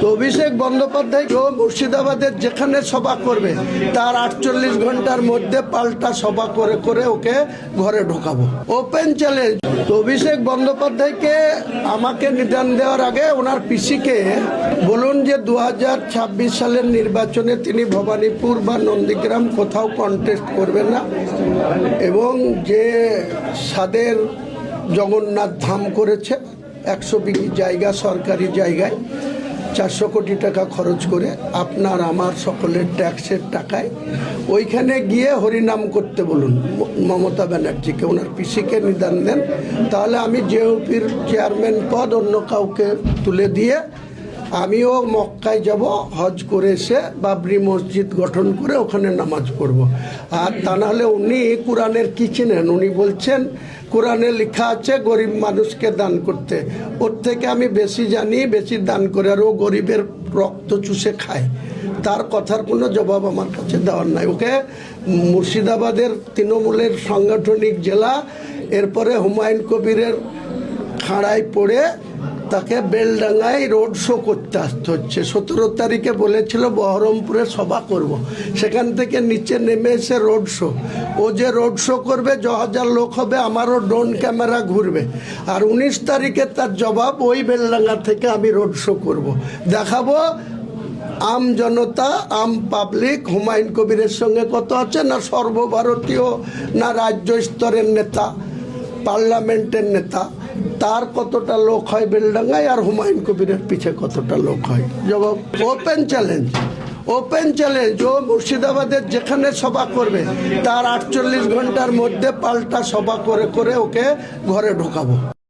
তো অভিষেক বন্দ্যোপাধ্যায় মুর্শিদাবাদের যেখানে সভা করবে তার 48 ঘন্টার মধ্যে পাল্টা সভা করে করে ওকে ঘরে ঢোকাবো। Open challenge. তো অভিষেক বন্দ্যোপাধ্যায়কে আমাকে নিদান দেওয়ার আগে ওনার পিসিকে বলুন যে 2026 সালের নির্বাচনে তিনি ভবানীপুর বা নন্দীগ্রাম কোথাও কন্টেস্ট করবেন না, এবং যে সাদের জগন্নাথ ধাম করেছে 100 বিঘি জায়গা সরকারি জায়গায় 400 কোটি টাকা খরচ করে আপনার আমার সকলের ট্যাক্সের টাকায় ওইখানে গিয়ে হরিনাম করতে বলুন মমতা ব্যানার্জিকে, ওনার পিসিকে নিদান দেন। তাহলে আমি জেওপির চেয়ারম্যান পদ অন্য কাউকে তুলে দিয়ে আমিও মক্কায় যাব, হজ করে এসে বাবরি মসজিদ গঠন করে ওখানে নামাজ পড়ব। আর তা নাহলে উনি কোরআনের কি চিনেন? উনি বলছেন কোরআনে লেখা আছে গরিব মানুষকে দান করতে, ওর থেকে আমি বেশি জানি, বেশি দান করে, আর ও গরিবের রক্ত চুষে খায়। তার কথার কোনো জবাব আমার কাছে দেওয়ার নাই। ওকে মুর্শিদাবাদের তৃণমূলের সাংগঠনিক জেলা, এরপরে হুমায়ুন কবিরের খাঁড়ায় পড়ে তাকে বেলডাঙ্গায় রোড শো করতে আসতে হচ্ছে। 17 তারিখে বলেছিল বহরমপুরে সভা করব, সেখান থেকে নিচে নেমে এসে রোড শো। ও যে রোড শো করবে 10,000 লোক হবে, আমারও ড্রোন ক্যামেরা ঘুরবে। আর 19 তারিখে তার জবাব ওই বেলডাঙ্গা থেকে আমি রোড শো করব, দেখাবো আম জনতা, আম পাবলিক হুমায়ুন কবিরের সঙ্গে কত আছে, না সর্বভারতীয়, না রাজ্য স্তরের নেতা, পার্লামেন্টের নেতা, তার কতটা লোক হয় বেলডাঙ্গায়, আর হুমায়ুন কবিরের পিছে কতটা লোক হয়। জবাব ওপেন চ্যালেঞ্জ। Open challenge. ও মুর্শিদাবাদের যেখানে সভা করবে তার 48 ঘন্টার মধ্যে পাল্টা সভা করে করে ওকে ঘরে ঢোকাবো।